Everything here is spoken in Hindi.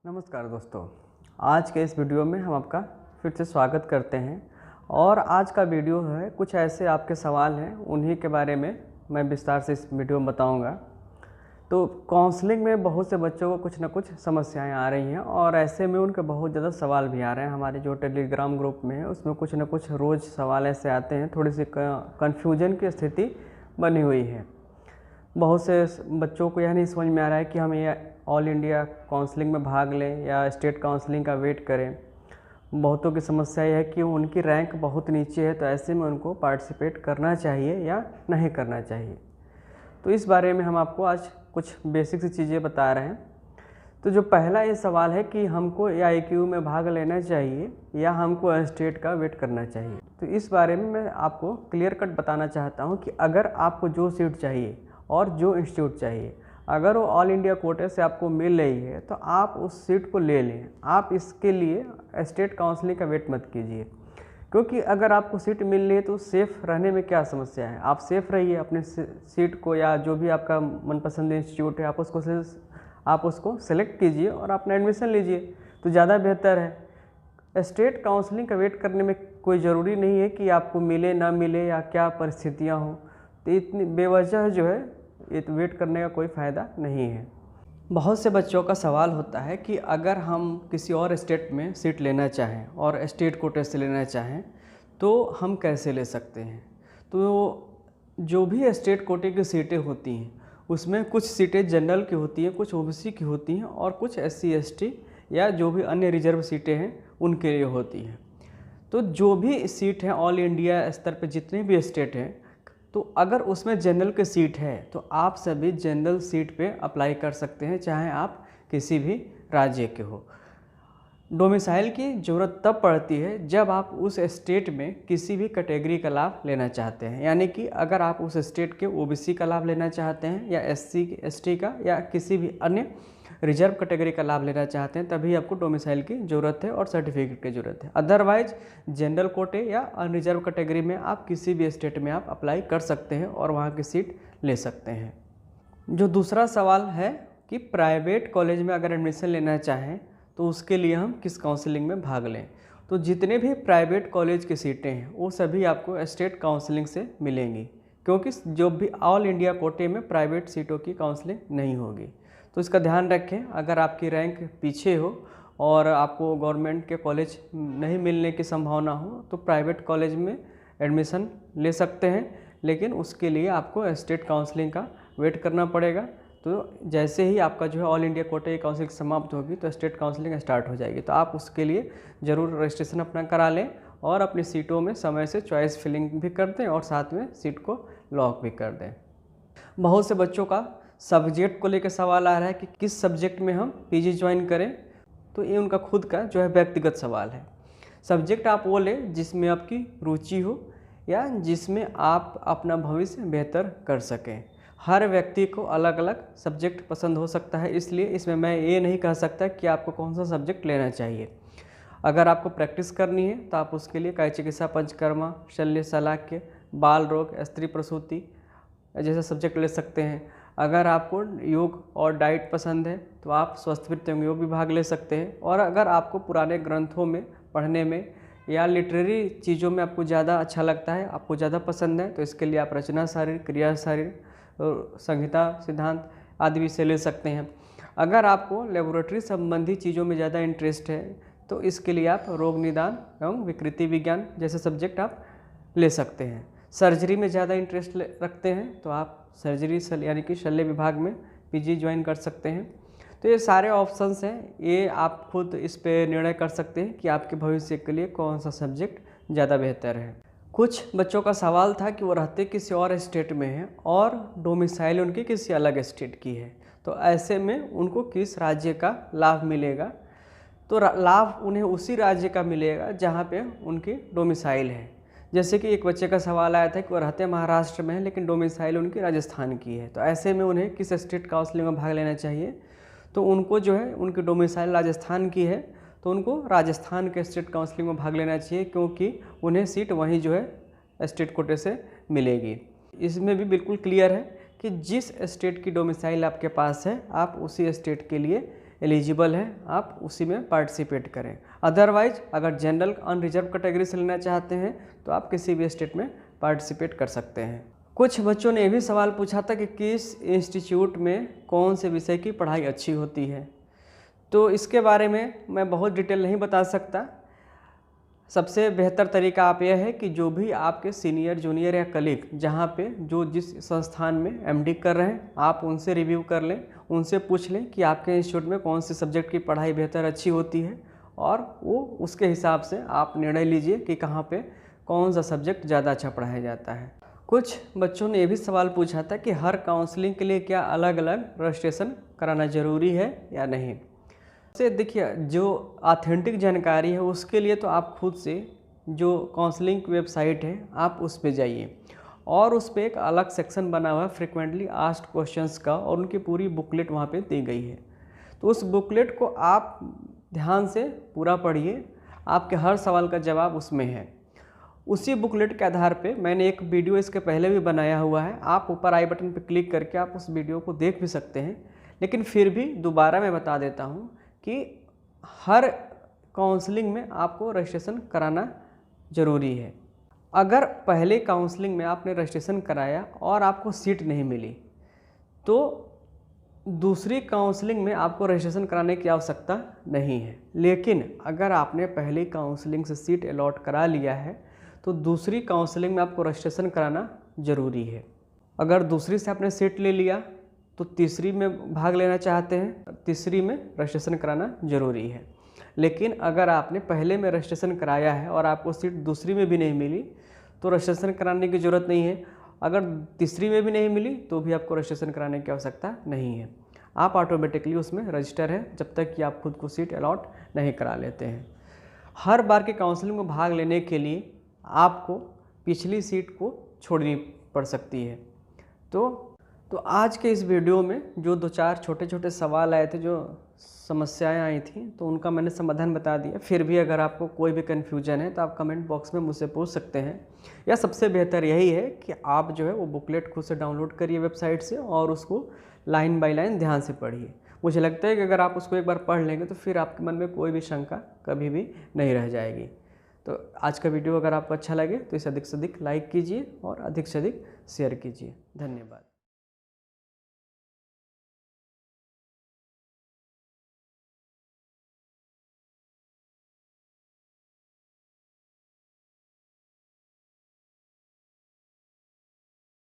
नमस्कार दोस्तों, आज के इस वीडियो में हम आपका फिर से स्वागत करते हैं। और आज का वीडियो है कुछ ऐसे आपके सवाल हैं, उन्हीं के बारे में मैं विस्तार से इस वीडियो में बताऊंगा। तो काउंसलिंग में बहुत से बच्चों को कुछ ना कुछ समस्याएं आ रही हैं और ऐसे में उनके बहुत ज़्यादा सवाल भी आ रहे हैं। हमारे जो टेलीग्राम ग्रुप में है उसमें कुछ ना कुछ रोज़ सवाल ऐसे आते हैं, थोड़ी सी कन्फ्यूजन की स्थिति बनी हुई है। बहुत से बच्चों को यह नहीं समझ में आ रहा है कि हम ये ऑल इंडिया काउंसलिंग में भाग लें या स्टेट काउंसलिंग का वेट करें। बहुतों की समस्या यह है कि उनकी रैंक बहुत नीचे है, तो ऐसे में उनको पार्टिसिपेट करना चाहिए या नहीं करना चाहिए। तो इस बारे में हम आपको आज कुछ बेसिक सी चीज़ें बता रहे हैं। तो जो पहला ये सवाल है कि हमको AIQ में भाग लेना चाहिए या हमको स्टेट का वेट करना चाहिए। तो इस बारे में मैं आपको क्लियर कट बताना चाहता हूँ कि अगर आपको जो सीट चाहिए और जो इंस्टीट्यूट चाहिए, अगर वो ऑल इंडिया कोटे से आपको मिल रही है तो आप उस सीट को ले लें। आप इसके लिए स्टेट काउंसलिंग का वेट मत कीजिए, क्योंकि अगर आपको सीट मिल रही है तो सेफ़ रहने में क्या समस्या है। आप सेफ़ रहिए अपने सीट को, या जो भी आपका मनपसंद इंस्टीट्यूट है आप उसको सेलेक्ट कीजिए और अपना एडमिशन लीजिए, तो ज़्यादा बेहतर है। स्टेट काउंसलिंग का वेट करने में कोई ज़रूरी नहीं है कि आपको मिले ना मिले या क्या परिस्थितियाँ हों। तो इतनी बेवजह जो है ये वेट करने का कोई फ़ायदा नहीं है। बहुत से बच्चों का सवाल होता है कि अगर हम किसी और स्टेट में सीट लेना चाहें और स्टेट कोटे से लेना चाहें तो हम कैसे ले सकते हैं। तो जो भी स्टेट कोटे की सीटें होती हैं उसमें कुछ सीटें जनरल की होती हैं, कुछ OBC की होती हैं और कुछ SC ST या जो भी अन्य रिजर्व सीटें हैं उनके लिए होती हैं। तो जो भी सीट हैं ऑल इंडिया स्तर पर जितने भी स्टेट हैं, तो अगर उसमें जनरल की सीट है तो आप सभी जनरल सीट पे अप्लाई कर सकते हैं, चाहे आप किसी भी राज्य के हो। डोमिसाइल की ज़रूरत तब पड़ती है जब आप उस स्टेट में किसी भी कैटेगरी का लाभ लेना चाहते हैं, यानी कि अगर आप उस स्टेट के OBC का लाभ लेना चाहते हैं या SC ST का या किसी भी अन्य रिजर्व कैटेगरी का लाभ लेना चाहते हैं, तभी आपको डोमिसाइल की ज़रूरत है और सर्टिफिकेट की ज़रूरत है। अदरवाइज जनरल कोटे या अनरिजर्व कैटेगरी में आप किसी भी स्टेट में आप अप्लाई कर सकते हैं और वहाँ की सीट ले सकते हैं। जो दूसरा सवाल है कि प्राइवेट कॉलेज में अगर एडमिशन लेना चाहें तो उसके लिए हम किस काउंसलिंग में भाग लें। तो जितने भी प्राइवेट कॉलेज की सीटें हैं वो सभी आपको स्टेट काउंसलिंग से मिलेंगी, क्योंकि जो भी ऑल इंडिया कोटे में प्राइवेट सीटों की काउंसलिंग नहीं होगी। तो इसका ध्यान रखें। अगर आपकी रैंक पीछे हो और आपको गवर्नमेंट के कॉलेज नहीं मिलने की संभावना हो तो प्राइवेट कॉलेज में एडमिशन ले सकते हैं, लेकिन उसके लिए आपको स्टेट काउंसलिंग का वेट करना पड़ेगा। तो जैसे ही आपका जो है ऑल इंडिया कोटे की काउंसलिंग समाप्त होगी तो स्टेट काउंसलिंग स्टार्ट हो जाएगी। तो आप उसके लिए ज़रूर रजिस्ट्रेशन अपना करा लें और अपनी सीटों में समय से चॉइस फिलिंग भी कर दें और साथ में सीट को लॉक भी कर दें। बहुत से बच्चों का सब्जेक्ट को लेकर सवाल आ रहा है कि किस सब्जेक्ट में हम PG ज्वाइन करें। तो ये उनका खुद का जो है व्यक्तिगत सवाल है। सब्जेक्ट आप वो लें जिसमें आपकी रुचि हो या जिसमें आप अपना भविष्य बेहतर कर सकें। हर व्यक्ति को अलग अलग सब्जेक्ट पसंद हो सकता है, इसलिए इसमें मैं ये नहीं कह सकता कि आपको कौन सा सब्जेक्ट लेना चाहिए। अगर आपको प्रैक्टिस करनी है तो आप उसके लिए काय चिकित्सा, पंचकर्मा, शल्य शल्य, बाल रोग, स्त्री प्रसूति जैसे सब्जेक्ट ले सकते हैं। अगर आपको योग और डाइट पसंद है तो आप स्वस्थ योग भी भाग ले सकते हैं। और अगर आपको पुराने ग्रंथों में पढ़ने में या लिटरेरी चीज़ों में आपको ज़्यादा अच्छा लगता है, आपको ज़्यादा पसंद है, तो इसके लिए आप रचना शारीर, क्रिया शारीर, संहिता, सिद्धांत आदि विषय ले सकते हैं। अगर आपको लेबोरेटरी संबंधी चीज़ों में ज़्यादा इंटरेस्ट है तो इसके लिए आप रोग निदान एवं विकृति विज्ञान जैसे सब्जेक्ट आप ले सकते हैं। सर्जरी में ज़्यादा इंटरेस्ट रखते हैं तो आप सर्जरी यानी कि शल्य विभाग में PG ज्वाइन कर सकते हैं। तो ये सारे ऑप्शंस हैं, ये आप खुद इस पे निर्णय कर सकते हैं कि आपके भविष्य के लिए कौन सा सब्जेक्ट ज़्यादा बेहतर है। कुछ बच्चों का सवाल था कि वो रहते किसी और स्टेट में हैं और डोमिसाइल उनकी किसी अलग स्टेट की है, तो ऐसे में उनको किस राज्य का लाभ मिलेगा। तो लाभ उन्हें उसी राज्य का मिलेगा जहाँ पे उनकी डोमिसाइल है। जैसे कि एक बच्चे का सवाल आया था कि वो रहते महाराष्ट्र में है लेकिन डोमिसाइल उनकी राजस्थान की है, तो ऐसे में उन्हें किस स्टेट काउंसलिंग में भाग लेना चाहिए। तो उनको जो है उनकी डोमिसाइल राजस्थान की है तो उनको राजस्थान के स्टेट काउंसलिंग में भाग लेना चाहिए, क्योंकि उन्हें सीट वहीं जो है स्टेट कोटे से मिलेगी। इसमें भी बिल्कुल क्लियर है कि जिस स्टेट की डोमिसाइल आपके पास है आप उसी स्टेट के लिए एलिजिबल है आप उसी में पार्टिसिपेट करें। अदरवाइज अगर जनरल अनरिजर्व कैटेगरी से लेना चाहते हैं तो आप किसी भी स्टेट में पार्टिसिपेट कर सकते हैं। कुछ बच्चों ने ये भी सवाल पूछा था कि किस इंस्टीट्यूट में कौन से विषय की पढ़ाई अच्छी होती है। तो इसके बारे में मैं बहुत डिटेल नहीं बता सकता। सबसे बेहतर तरीका आप यह है कि जो भी आपके सीनियर जूनियर या कलीग जहाँ पे जो जिस संस्थान में एमडी कर रहे हैं आप उनसे रिव्यू कर लें, उनसे पूछ लें कि आपके इंस्टीट्यूट में कौन से सब्जेक्ट की पढ़ाई बेहतर अच्छी होती है, और वो उसके हिसाब से आप निर्णय लीजिए कि कहाँ पे कौन सा सब्जेक्ट ज़्यादा अच्छा पढ़ाया जाता है। कुछ बच्चों ने ये भी सवाल पूछा था कि हर काउंसलिंग के लिए क्या अलग अलग रजिस्ट्रेशन कराना ज़रूरी है या नहीं। से देखिए, जो ऑथेंटिक जानकारी है उसके लिए तो आप खुद से जो काउंसलिंग की वेबसाइट है आप उस पे जाइए, और उस पे एक अलग सेक्शन बना हुआ है फ्रीक्वेंटली आस्क्ड क्वेश्चंस का, और उनकी पूरी बुकलेट वहाँ पे दी गई है। तो उस बुकलेट को आप ध्यान से पूरा पढ़िए, आपके हर सवाल का जवाब उसमें है। उसी बुकलेट के आधार पे मैंने एक वीडियो इसके पहले भी बनाया हुआ है, आप ऊपर आई बटन पर क्लिक करके आप उस वीडियो को देख भी सकते हैं। लेकिन फिर भी दोबारा मैं बता देता हूँ कि हर काउंसलिंग में आपको रजिस्ट्रेशन कराना ज़रूरी है। अगर पहले काउंसलिंग में आपने रजिस्ट्रेशन कराया और आपको सीट नहीं मिली तो दूसरी काउंसलिंग में आपको रजिस्ट्रेशन कराने की आवश्यकता नहीं है। लेकिन अगर आपने पहली काउंसलिंग से सीट अलॉट करा लिया है तो दूसरी काउंसलिंग में आपको रजिस्ट्रेशन कराना ज़रूरी है। अगर दूसरी से आपने सीट ले लिया तो तीसरी में भाग लेना चाहते हैं, तीसरी में रजिस्ट्रेशन कराना ज़रूरी है। लेकिन अगर आपने पहले में रजिस्ट्रेशन कराया है और आपको सीट दूसरी में भी नहीं मिली तो रजिस्ट्रेशन कराने की ज़रूरत नहीं है। अगर तीसरी में भी नहीं मिली तो भी आपको रजिस्ट्रेशन कराने की आवश्यकता नहीं है। आप ऑटोमेटिकली उसमें रजिस्टर है जब तक कि आप खुद को सीट अलॉट नहीं करा लेते हैं। हर बार की काउंसलिंग में भाग लेने के लिए आपको पिछली सीट को छोड़नी पड़ सकती है। तो आज के इस वीडियो में जो 2-4 छोटे छोटे सवाल आए थे, जो समस्याएं आई थी, तो उनका मैंने समाधान बता दिया। फिर भी अगर आपको कोई भी कन्फ्यूजन है तो आप कमेंट बॉक्स में मुझसे पूछ सकते हैं, या सबसे बेहतर यही है कि आप जो है वो बुकलेट खुद से डाउनलोड करिए वेबसाइट से और उसको लाइन बाय लाइन ध्यान से पढ़िए। मुझे लगता है कि अगर आप उसको एक बार पढ़ लेंगे तो फिर आपके मन में कोई भी शंका कभी भी नहीं रह जाएगी। तो आज का वीडियो अगर आपको अच्छा लगे तो इसे अधिक से अधिक लाइक कीजिए और अधिक से अधिक शेयर कीजिए। धन्यवाद।